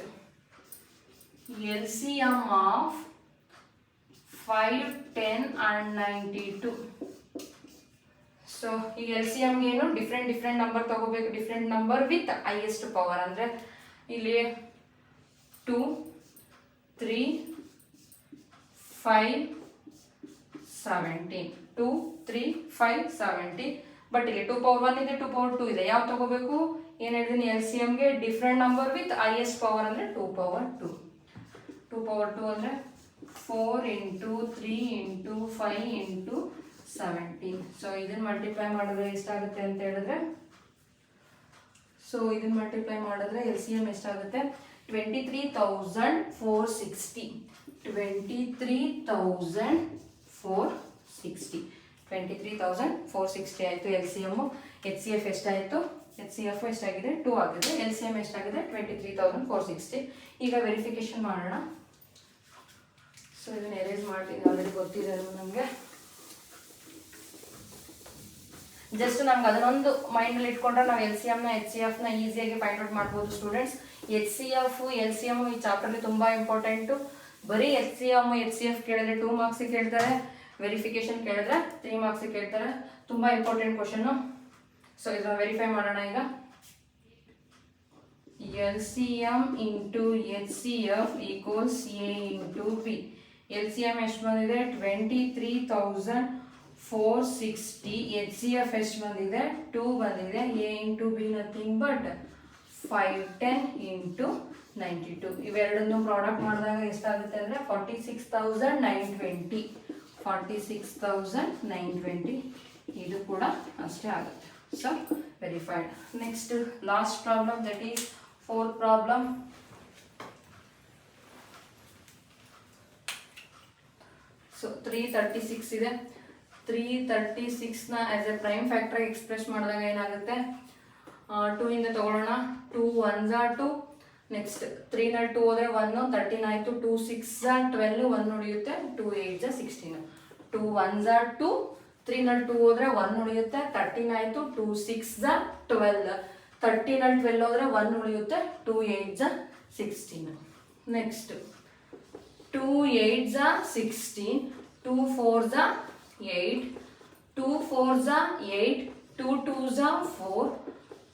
L C M of 5 10 and 92. So ಈ ಎಲ್ ಸಿ ಎಮ್ಗೆ ಏನು ಡಿಫ್ರೆಂಟ್ ನಂಬರ್ ತಗೋಬೇಕು. Different number with highest power ಅಂದರೆ ಇಲ್ಲಿ 2 3 5 17. 2 3 5 17. ಬಟ್ ಇಲ್ಲಿ 2 power 1 ಇದೆ, 2 power 2 ಇದೆ. ಯಾವ ತಗೋಬೇಕು? ಏನು ಹೇಳಿದೀನಿ? ಎಲ್ ಸಿ ಎಮ್ಗೆ different number with highest power ಅಂದರೆ 2 power 2. 2 power 2 ಅಂದರೆ 4 ಇಂಟು 3 ಇಂಟು 5 ಇಂಟು 17. ಸೊ ಇದನ್ನು ಮಲ್ಟಿಪ್ಲೈ ಮಾಡಿದ್ರೆ ಎಷ್ಟಾಗುತ್ತೆ ಅಂತ ಹೇಳಿದ್ರೆ ಸೊ ಇದನ್ನು ಮಲ್ಟಿಪ್ಲೈ ಮಾಡಿದ್ರೆ ಎಲ್ ಸಿ ಎಮ್ ಎಷ್ಟಾಗುತ್ತೆ 23,460 23,460 ಆಯಿತು L C M. H C F ಎಷ್ಟಾಯಿತು? ಎಚ್ ಸಿ ಎಫ್ ಎಷ್ಟಾಗಿದೆ 2 ಆಗಿದೆ. ಎಲ್ ಸಿ ಎಮ್ ಎಷ್ಟಾಗಿದೆ 23,460. ಈಗ ವೆರಿಫಿಕೇಶನ್ ಮಾಡೋಣ. ಸೊ ಇದನ್ನು ಎರೇಸ್ ಮಾಡ್ತೀನಿ, ಆಲ್ರೆಡಿ ಗೊತ್ತಿದೆ ನಮಗೆ. ಜಸ್ಟ್ ನಮ್ಗೆ ಅದನ್ನೊಂದು ಮೈಂಡಲ್ಲಿ ಇಟ್ಕೊಂಡ್ರೆ ನಾವು ಎಲ್ ಸಿ ಎಮ್ನ ಎಚ್ ಸಿ ಎಫ್ನ ಈಸಿಯಾಗಿ ಫೈಂಡ್ ಔಟ್ ಮಾಡ್ಬೋದು students. H C F L C M ಈ ಚಾಪ್ಟರ್ಲಿ ತುಂಬ ಇಂಪಾರ್ಟೆಂಟು. ಬರೀ ಎಚ್ ಸಿ ಎಫ್ ಕೇಳಿದ್ರೆ 2 ಮಾರ್ಕ್ಸಿಗೆ ಕೇಳ್ತಾರೆ, ವೆರಿಫಿಕೇಶನ್ ಕೇಳಿದ್ರೆ 3 ಮಾರ್ಕ್ಸಿಗೆ ಕೇಳ್ತಾರೆ. ತುಂಬ ಇಂಪಾರ್ಟೆಂಟ್ ಕ್ವಶನ್ನು. ಸೊ ಇದನ್ನ ವೆರಿಫೈ ಮಾಡೋಣ ಈಗ. L C M into H C F equals a into B. L C M ಎಷ್ಟು ಬಂದಿದೆ? 23,460. ಎಚ್ ಸಿ ಎಫ್ ಎಷ್ಟು ಬಂದಿದೆ? 2 ಬಂದಿದೆ. A into B nothing but 510 into 92. ಇವೆರಡನ್ನು ಪ್ರಾಡಕ್ಟ್ ಮಾಡಿದಾಗ ಎಷ್ಟಾಗುತ್ತೆ ಅಂದರೆ 46,920. 46,920 ಇದು ಕೂಡ ಅಷ್ಟೇ ಆಗುತ್ತೆ. So verified. Next last problem, that is 4th problem. So 336 ಇದೆ. 336ನ as a prime factor express ಮಾಡಿದಾಗ ಏನಾಗುತ್ತೆ? 2 ಇಂದ ತಗೊಳ್ಳೋಣ. 2 1s are 2. ನೆಕ್ಸ್ಟ್ 3 ನಲ್ಲಿ 2 ಹೋದ್ರೆ 1, 13 ಆಯಿತು. 2 6s are 12, 1 ಉಳಿಯುತ್ತೆ. 2 8s are 16. 2 1s are 2. 3 ನಲ್ಲಿ 2 ಹೋದ್ರೆ 1 ಉಳಿಯುತ್ತೆ. 13 ಆಯಿತು. 2 6s are 12. 13 ನಲ್ಲಿ 12 ಹೋದ್ರೆ 1 ಉಳಿಯುತ್ತೆ. 2 8s are 16. Next 2 8s are 16. 2 4s are 8. 2 4s are 8. 2 2s are 4.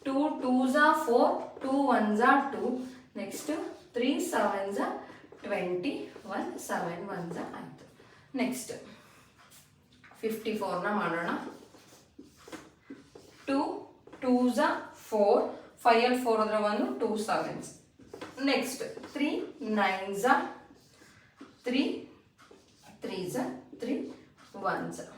2 2s are 4. 2 1s are 2. Next 3 7s are 21. 7 1s are ಆಯಿತು. ನೆಕ್ಸ್ಟ್ 54ನ ಮಾಡೋಣ. 2 2s are 4. 5 ಅಲ್ಲಿ 4 ಹೋದ್ರೆ 1, 2 7s. Next 3 9s are 3. 3s are 3. 1s are.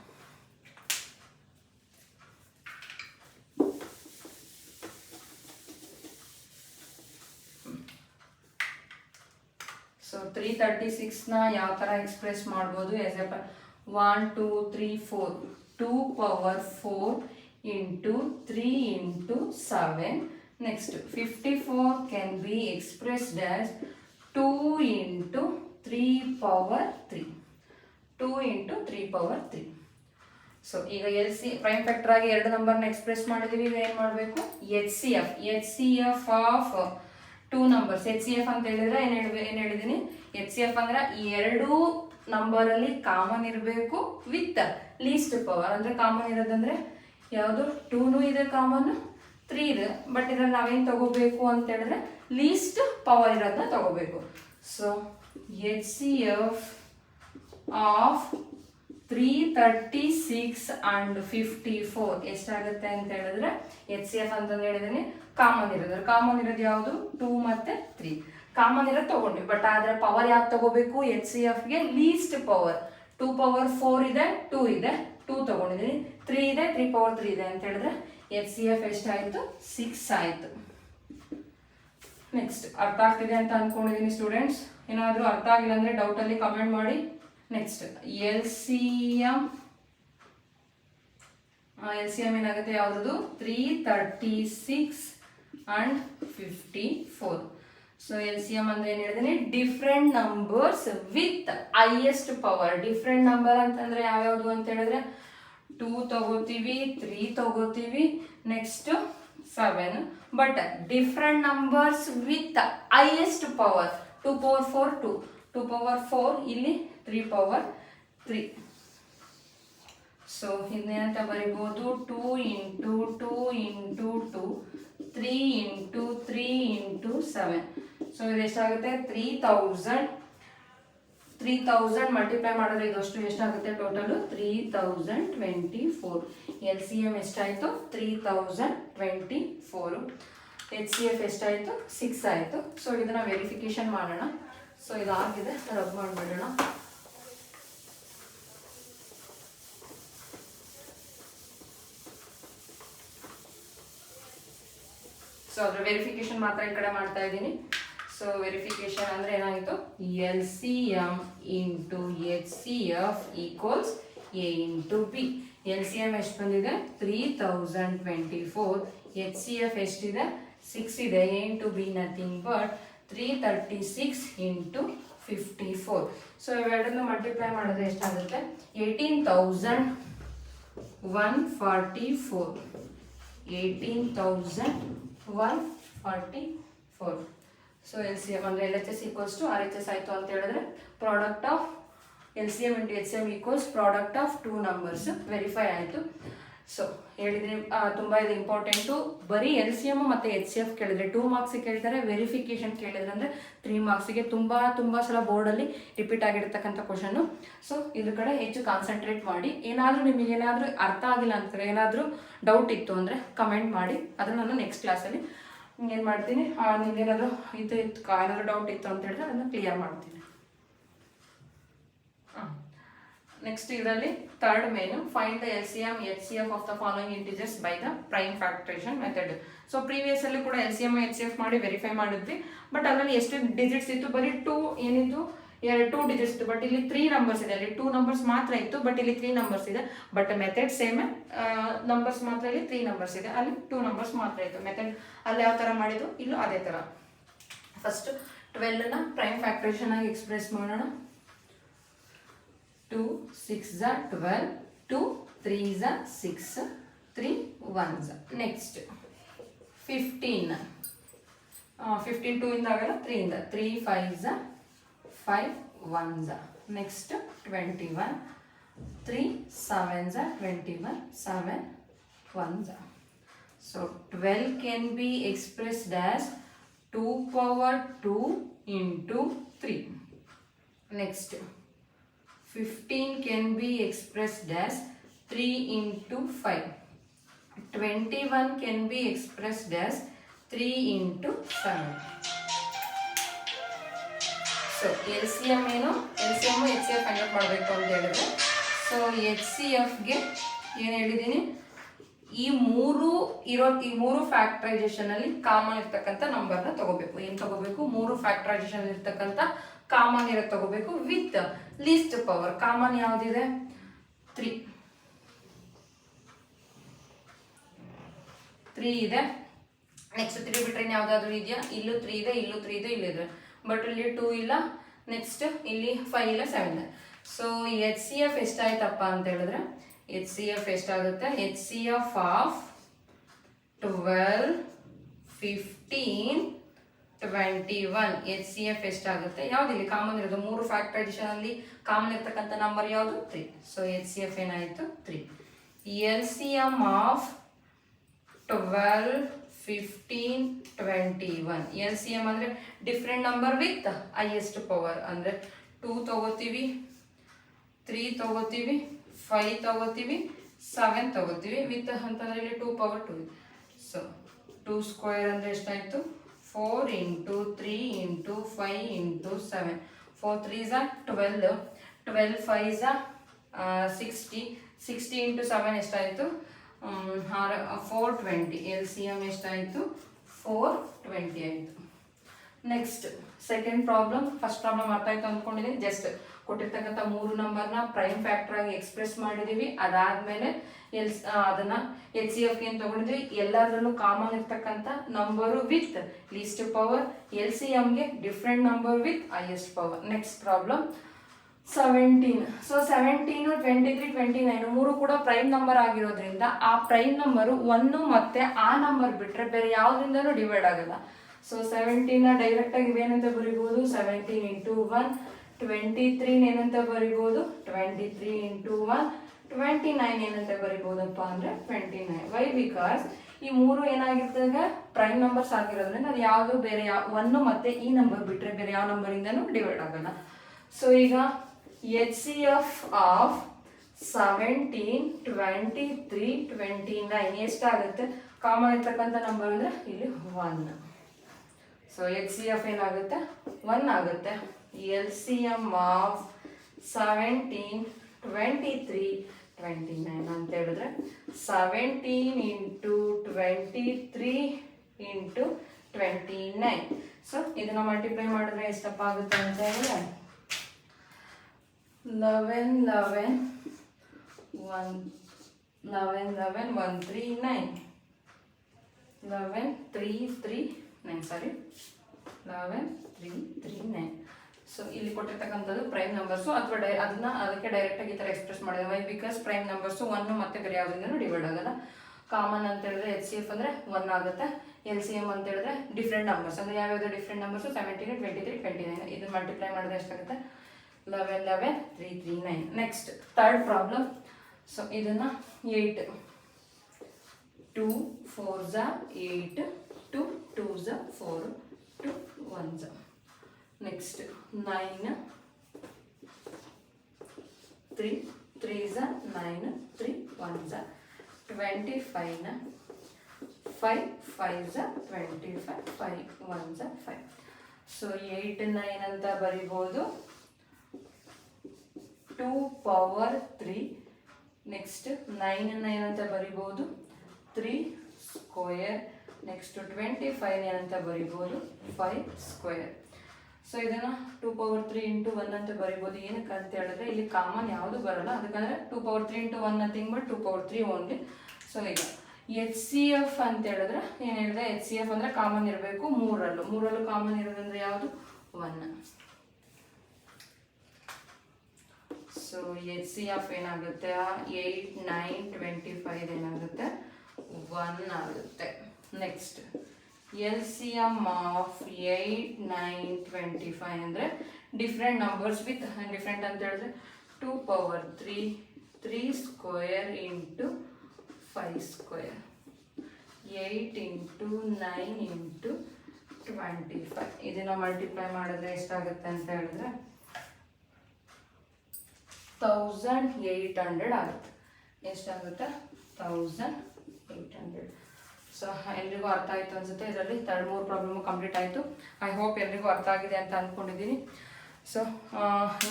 So 336ನ ಯಾವ ಥರ express ಮಾಡ್ಬೋದು? As a 1 2 3 4. 2 power 4 into 3 into 7. Next 54 can be expressed as 2 into 3 power 3. 2 into 3 power 3. So ಈಗ L C prime factor ಆಗಿ 2 ನಂಬರ್ನ express ಮಾಡಿದೀವಿ. ಈಗ ಏನು ಮಾಡಬೇಕು? H C F of 2 numbers. H C F ಅಂತ ಹೇಳಿದ್ರೆ ಏನು ಹೇಳಿದ್ದೀನಿ? ಎಚ್ ಸಿ ಎಫ್ ಅಂದ್ರೆ 2 ನಂಬರಲ್ಲಿ ಕಾಮನ್ ಇರಬೇಕು ವಿತ್ ಲೀಸ್ಟ್ ಪವರ್. ಅಂದರೆ ಕಾಮನ್ ಇರೋದಂದ್ರೆ ಯಾವುದು? 2 ಇದೆ ಕಾಮನ್, 3 ಇದೆ. ಬಟ್ ಇದ್ರಲ್ಲಿ ನಾವೇನು ತಗೋಬೇಕು ಅಂತ ಹೇಳಿದ್ರೆ ಲೀಸ್ಟ್ ಪವರ್ ಇರೋದನ್ನ ತಗೋಬೇಕು. So H C F of 336 and 54 ಎಷ್ಟಾಗುತ್ತೆ ಅಂತ ಹೇಳಿದ್ರೆ, ಎಚ್ ಸಿ ಎಫ್ ಅಂತಂದು ಹೇಳಿದ್ದೀನಿ ಕಾಮನ್ ಇರೋದು. ಕಾಮನ್ ಇರೋದು ಯಾವುದು? 2 ಮತ್ತು 3. ಕಾಮನ್ ಇರೋದು ತಗೊಂಡ್ವಿ. ಬಟ್ ಆದರೆ ಪವರ್ ಯಾವ್ದು ತಗೋಬೇಕು? ಎಚ್ ಸಿ ಎಫ್ಗೆ ಲೀಸ್ಟ್ ಪವರ್. 2 power 4 ಇದೆ, 2 ಇದೆ, 2 ತಗೊಂಡಿದ್ದೀನಿ. 3 ಇದೆ, 3 power 3 ಇದೆ ಅಂತ ಹೇಳಿದ್ರೆ ಎಚ್ ಸಿ ಎಫ್ ಎಷ್ಟಾಯಿತು? 6 ಆಯಿತು. ನೆಕ್ಸ್ಟ್ ಅರ್ಥ ಆಗ್ತಿದೆ ಅಂತ ಅಂದ್ಕೊಂಡಿದ್ದೀನಿ ಸ್ಟೂಡೆಂಟ್ಸ್. ಏನಾದರೂ ಅರ್ಥ ಆಗಿಲ್ಲ ಅಂದರೆ ಡೌಟಲ್ಲಿ ಕಮೆಂಟ್ ಮಾಡಿ. ನೆಕ್ಸ್ಟ್ ಎಲ್ ಸಿ ಎಮ್ ಏನಾಗುತ್ತೆ? ಯಾವುದದು? 336 and 54. So L C M ಅಂದ್ರೆ ಏನು ಹೇಳಿದ್ದೀನಿ? Different numbers with highest power. Different number ಅಂತಂದ್ರೆ ಯಾವ್ಯಾವುದು ಅಂತ ಹೇಳಿದ್ರೆ 2 ತಗೋತೀವಿ, 3 ತಗೋತೀವಿ, next 7. But different numbers with highest power 2 power 4 2. 2 power 4 ಇಲ್ಲಿ 3 power 3. ಸೊ ಇದನ್ನೇನಂತ ಬರಿಬೋದು? 2 into 2 into 2, 3 into 3 into 7. So ಇದು ಎಷ್ಟಾಗುತ್ತೆ? 3000 ಮಲ್ಟಿಪ್ಲೈ ಮಾಡಿದ್ರೆ ಇದಷ್ಟು ಎಷ್ಟಾಗುತ್ತೆ? ಟೋಟಲು 3024. ಎಲ್ ಸಿ ಎಮ್ ಎಷ್ಟಾಯಿತು? 3024. ಎಚ್ ಸಿ ಎಫ್ ಎಷ್ಟಾಯಿತು? 6 ಆಯಿತು. ಸೊ ಇದನ್ನು ವೆರಿಫಿಕೇಶನ್ ಮಾಡೋಣ. ಸೊ ಇದಾಗಿದೆ, ರಬ್ ಮಾಡಿಬಿಡೋಣ. ಸೊ ಅದ್ರ ವೆರಿಫಿಕೇಶನ್ ಮಾತ್ರ ಈ ಕಡೆ ಮಾಡ್ತಾ ಇದ್ದೀನಿ. ಸೊ ವೆರಿಫಿಕೇಶನ್ ಅಂದರೆ ಏನಾಯಿತು, LCM into HCF equals A into B. LCM ಎಷ್ಟು ಬಂದಿದೆ 3024, HCF ಎಷ್ಟಿದೆ 6 ಇದೆ, A into B nothing but 336 into 54. So ಇವೆರಡನ್ನು ಮಲ್ಟಿಪ್ಲೈ ಮಾಡಿದ್ರೆ ಎಷ್ಟಾಗುತ್ತೆ 18,144. 18,144. ಸೊ LCM ಅಂದರೆ LHS ಈಕ್ವಲ್ಸ್ ಟು RHS ಆಯಿತು ಅಂತ ಹೇಳಿದ್ರೆ product of LCM into HCM equals product of 2 numbers verify ಆಯಿತು. ಸೊ ಹೇಳಿದ್ರೆ ತುಂಬ ಇದು ಇಂಪಾರ್ಟೆಂಟು. ಬರೀ LCM ಮತ್ತು HCF ಕೇಳಿದರೆ 2 ಮಾರ್ಕ್ಸಿಗೆ ಕೇಳ್ತಾರೆ, ವೆರಿಫಿಕೇಶನ್ ಕೇಳಿದ್ರೆ ಅಂದರೆ 3 ಮಾರ್ಕ್ಸಿಗೆ. ತುಂಬ ಸಲ ಬೋರ್ಡಲ್ಲಿ ರಿಪೀಟ್ ಆಗಿರ್ತಕ್ಕಂಥ ಕ್ವಶನ್ನು. ಸೊ ಇದ್ರ ಕಡೆ ಹೆಚ್ಚು ಕಾನ್ಸಂಟ್ರೇಟ್ ಮಾಡಿ. ಏನಾದರೂ ನಿಮಗೇನಾದರೂ ಅರ್ಥ ಆಗಿಲ್ಲ ಅಂತಾರೆ, ಏನಾದರೂ ಡೌಟ್ ಇತ್ತು ಅಂದರೆ ಕಮೆಂಟ್ ಮಾಡಿ, ಅದನ್ನು ನಾನು ನೆಕ್ಸ್ಟ್ ಕ್ಲಾಸಲ್ಲಿ ಏನು ಮಾಡ್ತೀನಿ, ನಿಮಗೇನಾದರೂ ಏನಾದರೂ ಡೌಟ್ ಇತ್ತು ಅಂತ ಹೇಳಿದ್ರೆ ಅದನ್ನು ಕ್ಲಿಯರ್ ಮಾಡ್ತೀನಿ. ನೆಕ್ಸ್ಟ್ ಇದರಲ್ಲಿ ಥರ್ಡ್ ಮೇನು, find the LCM HCF of the following integers by the prime factorisation method. So previous ಅಲ್ಲಿ ಕೂಡ LCM HCF ಮಾಡಿ ವೆರಿಫೈ ಮಾಡಿದ್ವಿ, ಬಟ್ ಅದರಲ್ಲಿ ಎಷ್ಟು ಡಿಜಿಟ್ಸ್ ಇತ್ತು, ಬರೀ 2 ಏನಿತ್ತು 2 ಡಿಜಿಟ್ಸ್ ಇತ್ತು. ಬಟ್ ಇಲ್ಲಿ 3 ನಂಬರ್ಸ್ ಇದೆ, ಅಲ್ಲಿ 2 ನಂಬರ್ಸ್ ಮಾತ್ರ ಇತ್ತು, ಬಟ್ ಇಲ್ಲಿ 3 ನಂಬರ್ಸ್ ಇದೆ. ಬಟ್ ಮೆಥಡ್ ಸೇಮ್, ನಂಬರ್ಸ್ ಮಾತ್ರ ಇಲ್ಲಿ 3 ನಂಬರ್ಸ್ ಇದೆ, ಅಲ್ಲಿ 2 ನಂಬರ್ಸ್ ಮಾತ್ರ ಇತ್ತು. ಮೆಥಡ್ ಅಲ್ಲಿ ಯಾವ ಥರ ಮಾಡಿದ್ದು, ಇಲ್ಲೂ ಅದೇ ಥರ. ಫಸ್ಟ್ 12ನ ಪ್ರೈಮ್ ಫ್ಯಾಕ್ಟರೇಷನ್ ಆಗಿ ಎಕ್ಸ್ಪ್ರೆಸ್ ಮಾಡೋಣ. 2 6 12, 2 3 6, 3 1. ನೆಕ್ಸ್ಟ್ 15, 15 2 ಇಂದ ಆಗಲ್ಲ, 3 ಇಂದ 3 5 5 1. Next 21, 3 7 21, 7 1. So 12 can be expressed as 2 power 2 into 3. Next 15 can be expressed as 3 into 5. 21 can be expressed as 3 into 7. So LCM ಏನು, LCM HCF ಫೈಂಡ್ ಔಟ್ ಮಾಡಬೇಕು ಅಂತ ಹೇಳಿದ್ರೆ, ಸೊ HCFಗೆ ಏನು ಹೇಳಿದ್ದೀನಿ, ಈ ಮೂರು ಫ್ಯಾಕ್ಟರೈಸೇಷನ್ ಅಲ್ಲಿ ಕಾಮನ್ ಇರ್ತಕ್ಕಂಥ ನಂಬರ್ನ ತಗೋಬೇಕು. ಏನು ತಗೋಬೇಕು, 3 ಫ್ಯಾಕ್ಟರೈಸೇಷನ್ ಇರ್ತಕ್ಕಂಥ ಕಾಮನ್ ಇರೋ ತಗೋಬೇಕು ವಿತ್ ಲೀಸ್ಟ್ ಪವರ್. ಕಾಮನ್ ಯಾವ್ದಿದೆ 3 ಇದೆ. ನೆಕ್ಸ್ಟ್ 3 ಬಿಟ್ರೆ ಯಾವ್ದಾದ್ರು ಇದೆಯಾ, ಇಲ್ಲೂ 3 ಇದೆ, ಇಲ್ಲೂ 3 ಇದೆ, ಇಲ್ಲಿದೆ. ಬಟ್ ಇಲ್ಲಿ 2 ಇಲ್ಲ. ನೆಕ್ಸ್ಟ್ ಇಲ್ಲಿ 5 ಇಲ್ಲ, 7 ಇದೆ. ಸೊ HCF ಎಷ್ಟಾಯ್ತಪ್ಪ ಅಂತ ಹೇಳಿದ್ರೆ, HCF ಎಷ್ಟಾಗುತ್ತೆ, HCF ಆಫ್ 12 15 21. HCF ಎಷ್ಟಾಗುತ್ತೆ, ಯಾವ್ದು ಇಲ್ಲಿ ಕಾಮನ್ ಇರೋದು, 3 ಫ್ಯಾಕ್ಟರೈಸೇಷನ್ ಅಲ್ಲಿ ಕಾಮನ್ ಇರ್ತಕ್ಕಂಥ ನಂಬರ್ ಯಾವುದು 3. ಸೊ HCF ಏನಾಯಿತು 3. LCM of 12 15 21. LCM ಅಂದರೆ different number with highest power. ಅಂದರೆ 2 ತಗೋತೀವಿ, 3 ತಗೋತೀವಿ, 5 ತಗೋತೀವಿ, 7 ತಗೋತೀವಿ ವಿತ್ ಅಂತಂದರೆ ಇಲ್ಲಿ 2 ಪವರ್ 2. ಸೊ 2 ಸ್ಕ್ವೇರ್ ಅಂದರೆ ಎಷ್ಟಾಯಿತು, 4 into 3 into 5 into 7. 4 3s 12, 12 5s 60, 60 into 7 ಎಷ್ಟಾಯಿತು, 420. LCM ಎಷ್ಟಾಯಿತು 420 ಆಯಿತು. Next second problem. First problem ಅರ್ಥ ಆಯ್ತು ಅಂದ್ಕೊಂಡಿದ್ದೀನಿ. ಜಸ್ಟ್ ಕೊಟ್ಟಿರ್ತಕ್ಕಂಥ 3 ನಂಬರ್ನ ಪ್ರೈಮ್ ಫ್ಯಾಕ್ಟರ್ ಆಗಿ ಎಕ್ಸ್ಪ್ರೆಸ್ ಮಾಡಿದೀವಿ. ಅದಾದ್ಮೇಲೆ ಅದನ್ನ HCF ಏನು ತಗೊಂಡಿದ್ವಿ, ಎಲ್ಲರಲ್ಲೂ ಕಾಮನ್ ಇರ್ತಕ್ಕಂಥ ನಂಬರು ವಿತ್ ಲೀಸ್ಟ್ ಪವರ್. LCMಗೆ different number with highest power. Next problem 17. So 17 23 29 3 ಕೂಡ ಪ್ರೈಮ್ ನಂಬರ್ ಆಗಿರೋದ್ರಿಂದ ಆ ಪ್ರೈಮ್ ನಂಬರು 1 ಮತ್ತೆ ಆ ನಂಬರ್ ಬಿಟ್ರೆ ಬೇರೆ ಯಾವ್ದ್ರಿಂದನೂ ಡಿವೈಡ್ ಆಗಲ್ಲ. ಸೊ 17ನ ಡೈರೆಕ್ಟ್ ಆಗಿ ಏನಂತ ಬರೀಬಹುದು, 17 ಇಂಟು 1. 23 ಏನಂತ ಬರೀಬಹುದು, 23 ಇಂಟು 1. 29 ಏನಂತ ಬರೀಬಹುದಪ್ಪ ಅಂದ್ರೆ 29. ವೈ, ಬಿಕಾಸ್ ಈ 3 ಏನಾಗಿರ್ತದೆ ಪ್ರೈಮ್ ನಂಬರ್ಸ್ ಆಗಿರೋದ್ರಿಂದ ಅದು ಯಾವುದು ಬೇರೆ 1 ಮತ್ತೆ ಈ ನಂಬರ್ ಬಿಟ್ರೆ ಬೇರೆ ಯಾವ ನಂಬರಿಂದನೂ ಡಿವೈಡ್ ಆಗಲ್ಲ. ಸೊ ಈಗ HCF ಆಫ್ 17 23 29 ಎಷ್ಟಾಗುತ್ತೆ, ಕಾಮನ್ ಇರ್ತಕ್ಕಂಥ ನಂಬರ್ ಅಂದರೆ ಇಲ್ಲಿ 1. ಸೊ HCF ಏನಾಗುತ್ತೆ 1 ಆಗುತ್ತೆ. LCM ಆಫ್ 17 23 29 ಅಂತ ಹೇಳಿದ್ರೆ 17 ಇಂಟು 23 ಇಂಟು 29. ಸೊ ಇದನ್ನು ಮಲ್ಟಿಪ್ಲೈ ಮಾಡಿದ್ರೆ ಎಷ್ಟಪ್ಪ ಆಗುತ್ತೆ ಅಂತ ಹೇಳಿದ್ರೆ 11,339. 11,339. ಸೊ ಇಲ್ಲಿ ಕೊಟ್ಟಿರ್ತಕ್ಕಂಥದ್ದು ಪ್ರೈಮ್ ನಂಬರ್ಸು ಅಥವಾ ಅದಕ್ಕೆ ಡೈರೆಕ್ಟಾಗಿ ಈ ಥರ ಎಕ್ಸ್ಪ್ರೆಸ್ ಮಾಡಿದೆ. ವೈ ಬಿಕಾಸ್ ಪ್ರೈಮ್ ನಂಬರ್ಸು 1 ಮತ್ತೆ ಬೇರೆ ಯಾವುದರಿಂದ ಡಿವೈಡ್ ಆಗಲ್ಲ. ಕಾಮನ್ ಅಂತ ಹೇಳಿದ್ರೆ HCF ಅಂದರೆ 1 ಆಗುತ್ತೆ. LCM ಅಂತ ಹೇಳಿದ್ರೆ ಡಿಫ್ರೆಂಟ್ ನಂಬರ್ಸ್ ಅಂದರೆ ಯಾವ್ಯಾವುದು ಡಿಫ್ರೆಂಟ್ ನಂಬರ್ಸು 17, 23, 29. ಇದನ್ನು ಮಲ್ಟಿಪ್ಲೈ ಮಾಡಿದ್ರೆ ಎಷ್ಟಾಗುತ್ತೆ 11,339. Next third problem. ಸೊ ಇದನ್ನು 8 2 4s 8 2 2s 4 2 1s. Next 9 3 3s 9 3 1s 25 5 5s 25 5 1s 5. So 8 9 ಅಂತ ಬರಿಬೋದು 2 ಪವರ್ 3. ನೆಕ್ಸ್ಟ್ 9 9 ಅಂತ ಬರಿಬೋದು 3 ಸ್ಕ್ವೇರ್. ನೆಕ್ಸ್ಟ್ 25 ಅಂತ ಬರಿಬೋದು 5 ಸ್ಕ್ವೇರ್. ಸೊ ಇದನ್ನು 2 ಪವರ್ 3 ಇಂಟು 1 ಅಂತ ಬರಿಬೋದು. ಏನಕ್ಕೆ ಅಂತ ಹೇಳಿದ್ರೆ ಇಲ್ಲಿ ಕಾಮನ್ ಯಾವುದು ಬರಲ್ಲ, ಅದಕ್ಕಂದ್ರೆ 2 power 3 into 1 nothing but 2 power 3 only. So ಈಗ HCF ಅಂತ ಹೇಳಿದ್ರೆ ಏನು ಹೇಳಿದೆ, HCF ಅಂದರೆ ಕಾಮನ್ ಇರಬೇಕು ಮೂರಲ್ಲೂ ಕಾಮನ್ ಇರೋದಂದ್ರೆ ಯಾವುದು 1. ಸೊ HCF ಏನಾಗುತ್ತೆ 8 9 25 ಏನಾಗುತ್ತೆ 1 ಆಗುತ್ತೆ. ನೆಕ್ಸ್ಟ್ LCM ಆಫ್ 8 9 25 ಅಂದರೆ ಡಿಫ್ರೆಂಟ್ ನಂಬರ್ಸ್ ವಿತ್ ಡಿಫ್ರೆಂಟ್ ಅಂತ ಹೇಳಿದ್ರೆ 2 power 3 3 square into 5 square 8 into 9 into 25. ಇದನ್ನು ಮಲ್ಟಿಪ್ಲೈ ಮಾಡಿದ್ರೆ ಎಷ್ಟಾಗುತ್ತೆ ಅಂತ ಹೇಳಿದ್ರೆ 1800 ಆಗುತ್ತೆ. ಎಷ್ಟಾಗುತ್ತೆ 1800. ಸೊ ಎಲ್ರಿಗೂ ಅರ್ಥ ಆಯಿತು ಅನಿಸುತ್ತೆ. ಇದರಲ್ಲಿ 3 ಪ್ರಾಬ್ಲಮು ಕಂಪ್ಲೀಟ್ ಆಯಿತು. ಐ ಹೋಪ್ ಎಲ್ರಿಗೂ ಅರ್ಥ ಆಗಿದೆ ಅಂತ ಅಂದ್ಕೊಂಡಿದ್ದೀನಿ. ಸೊ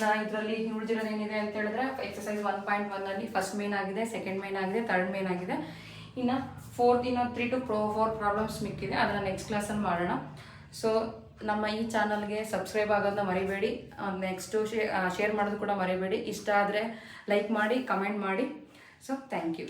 ನಾ ಇದರಲ್ಲಿ ಉಳಿದಿರೋದು ಏನಿದೆ ಅಂತ ಹೇಳಿದ್ರೆ ಎಕ್ಸಸೈಸ್ 1.1 ಫಸ್ಟ್ ಮೇನ್ ಆಗಿದೆ, ಸೆಕೆಂಡ್ ಮೇನ್ ಆಗಿದೆ, ಥರ್ಡ್ ಮೇನ್ ಆಗಿದೆ. ಇನ್ನು 3 to 4 ಪ್ರಾಬ್ಲಮ್ಸ್ ಮಿಕ್ಕಿದೆ, ಅದನ್ನು ನೆಕ್ಸ್ಟ್ ಕ್ಲಾಸಲ್ಲಿ ಮಾಡೋಣ. ಸೊ ನಮ್ಮ ಈ ಚಾನಲ್ಗೆ ಸಬ್ಸ್ಕ್ರೈಬ್ ಆಗೋದನ್ನ ಮರಿಬೇಡಿ. ನೆಕ್ಸ್ಟು ಶೇರ್ ಮಾಡೋದು ಕೂಡ ಮರಿಬೇಡಿ. ಇಷ್ಟ ಆದರೆ ಲೈಕ್ ಮಾಡಿ, ಕಮೆಂಟ್ ಮಾಡಿ. So thank you.